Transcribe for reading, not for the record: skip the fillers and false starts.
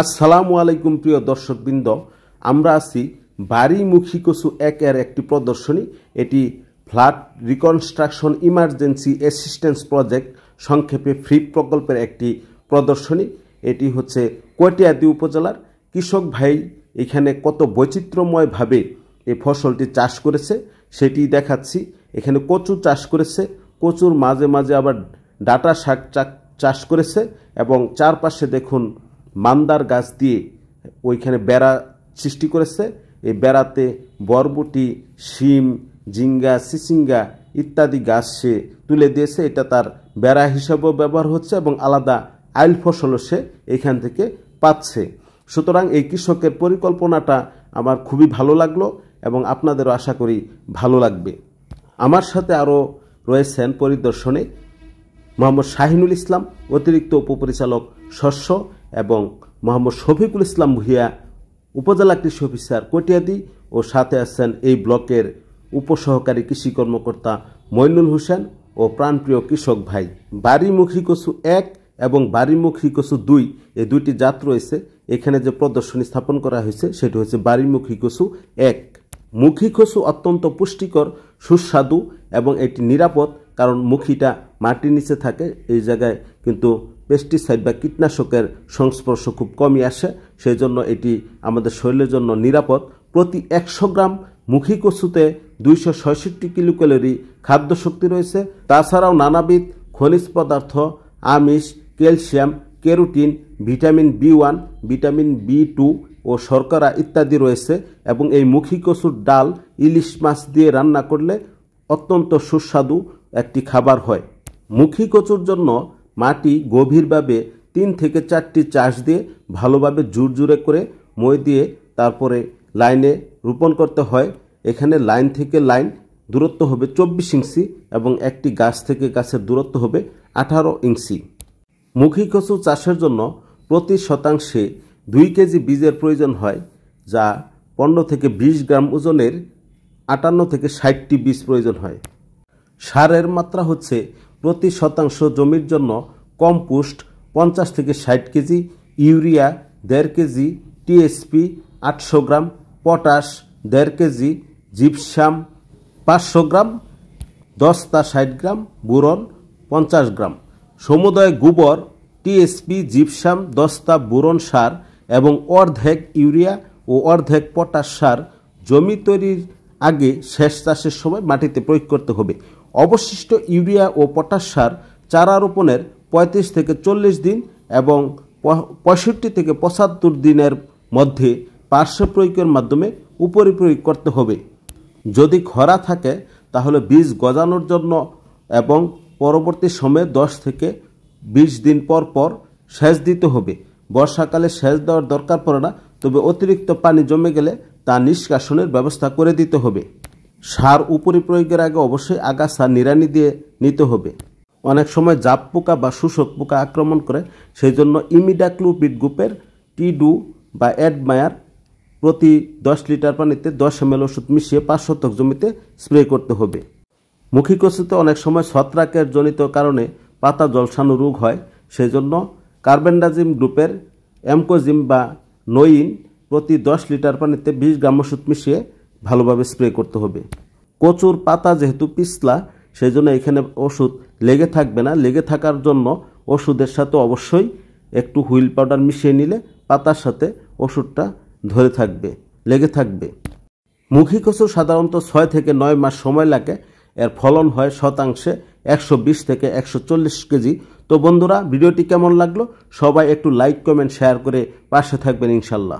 আসসালামু আলাইকুম প্রিয় দর্শকবৃন্দ, আমরা আছি বাড়িমুখী কচু ১ এর একটি প্রদর্শনী। এটি flood reconstruction emergency assistance project, সংক্ষেপে ফ্রিপ প্রকল্পের একটি প্রদর্শনী। এটি হচ্ছে কটিয়াদী উপজেলার কৃষক ভাই এখানে কত বৈচিত্র্যময়ভাবে এই ফসলটি চাষ করেছে সেটি দেখাচ্ছি। এখানে কচু চাষ করেছে, কচুর মাঝে মাঝে আবার ডাঁটা শাক চাষ করেছে এবং চারপাশে দেখুন মান্দার গাছ দিয়ে ওইখানে বেড়া সৃষ্টি করেছে। এই বেড়াতে বরবটি, শিম, ঝিঙ্গা, চিচিঙ্গা ইত্যাদি গাছ সে তুলে দিয়েছে। এটা তার বেড়া হিসাবেও ব্যবহার হচ্ছে এবং আলাদা আইল ফসলও সে এখান থেকে পাচ্ছে। সুতরাং এই কৃষকের পরিকল্পনাটা আমার খুবই ভালো লাগলো এবং আপনাদেরও আশা করি ভালো লাগবে। আমার সাথে আরও রয়েছেন পরিদর্শনে মোহাম্মদ শাহিনুল ইসলাম, অতিরিক্ত উপপরিচালক শস্য, এবং মোহাম্মদ শফিকুল ইসলাম ভূঁইয়া, উপজেলা কৃষি অফিসার কটিয়াদী, ও সাথে আছেন এই ব্লকের উপসহকারী কৃষি কর্মকর্তা মইনুল হোসেন ও প্রাণপ্রিয় কৃষক ভাই। বাড়িমুখী কচু ১ এবং বাড়িমুখী কচু ২ এই দুইটি জাত রয়েছে। এখানে যে প্রদর্শনী স্থাপন করা হয়েছে সেটি হচ্ছে বাড়িমুখী কচু ১। মুখী কচু অত্যন্ত পুষ্টিকর, সুস্বাদু এবং এটি নিরাপদ, কারণ মুখিটা মাটির নিচে থাকে। এই জায়গায় কিন্তু পেস্টিসাইড বা কীটনাশকের সংস্পর্শ খুব কমই আসে, সেই জন্য এটি আমাদের শরীরের জন্য নিরাপদ। প্রতি ১০০ গ্রাম মুখী কচুতে ২৬৬ কিলোক্যালোরি খাদ্য শক্তি রয়েছে। তাছাড়াও নানাবিধ খনিজ পদার্থ, আমিষ, calcium, carotene, vitamin B1, vitamin B2 ও শর্করা ইত্যাদি রয়েছে। এবং এই মুখী কচুর ডাল ইলিশ মাছ দিয়ে রান্না করলে অত্যন্ত সুস্বাদু একটি খাবার হয়। মুখী কচুর জন্য মাটি গভীরভাবে ৩ থেকে ৪টি চাষ দিয়ে ভালোভাবে জুরজুরে করে মই দিয়ে তারপরে লাইনে রোপণ করতে হয়। এখানে লাইন থেকে লাইন দূরত্ব হবে ২৪ ইঞ্চি এবং একটি গাছ থেকে গাছের দূরত্ব হবে ১৮ ইঞ্চি। মুখী কচু চাষের জন্য প্রতি শতাংশে ২ কেজি বীজের প্রয়োজন হয়, যা ১৫ থেকে ২০ গ্রাম ওজনের ৫৮ থেকে ৬০টি বীজ প্রয়োজন হয়। সারের মাত্রা হচ্ছে প্রতি শতাংশ জমির জন্য কম্পোস্ট ৫০ থেকে ৬০ কেজি, ইউরিয়া ১.৫ কেজি, টিএসপি ৮০০ গ্রাম, পটাশ ১.৫ কেজি, জিপসাম ৫০০ গ্রাম, দস্তা ৬০ গ্রাম, বোরন ৫০ গ্রাম। সমুদয় গোবর, টিএসপি, জিপসাম, দস্তা, বোরন সার এবং অর্ধেক ইউরিয়া ও অর্ধেক পটাশ সার জমি তৈরির আগে শেষ চাষের সময় মাটিতে প্রয়োগ করতে হবে। অবশিষ্ট ইউরিয়া ও পটাশ সার চারা রোপণের ৩৫ থেকে ৪০ দিন এবং ৬৫ থেকে ৭৫ দিনের মধ্যে পার্শ্ব প্রয়োগের মাধ্যমে উপরি প্রয়োগ করতে হবে। যদি খরা থাকে তাহলে বীজ গজানোর জন্য এবং পরবর্তী সময়ে ১০ থেকে ২০ দিন পর পর সেচ দিতে হবে। বর্ষাকালে সেচ দেওয়ার দরকার পড়ে না, তবে অতিরিক্ত পানি জমে গেলে তা নিষ্কাশনের ব্যবস্থা করে দিতে হবে। সার উপরি প্রয়োগের আগে অবশ্যই আগাছা নিড়ানি দিয়ে নিতে হবে। অনেক সময় জাপ পোকা বা শোষক পোকা আক্রমণ করে, সেই জন্য ইমিডাক্লোপিড গ্রুপের টি2 বা অ্যাডমায়ার প্রতি ১০ লিটার পানিতে ১০ ml ওষুধ মিশিয়ে ৫ শতক জমিতে স্প্রে করতে হবে। মুখী কচুতে অনেক সময় ছত্রাকের জনিত কারণে পাতা জলসানো রোগ হয়, সেই জন্য কার্বেন্ডাজিম গ্রুপের অ্যামকোজিম বা নোইন প্রতি ১০ লিটার পানিতে ২০ গ্রাম ওষুধ মিশিয়ে ভালোভাবে স্প্রে করতে হবে। কচুর পাতা যেহেতু পিছলা, সেই জন্য এখানে ওষুধ লেগে থাকবে না। লেগে থাকার জন্য ওষুধের সাথে অবশ্যই একটু হুইল পাউডার মিশিয়ে নিলে পাতার সাথে ওষুধটা ধরে থাকবে, লেগে থাকবে। মুখী কচু সাধারণত ৬ থেকে ৯ মাস সময় লাগে। এর ফলন হয় শতাংশে ১২০ থেকে ১৪০ কেজি। তো বন্ধুরা, ভিডিওটি কেমন লাগলো সবাই একটু লাইক, কমেন্ট, শেয়ার করে পাশে থাকবেন ইনশাল্লাহ।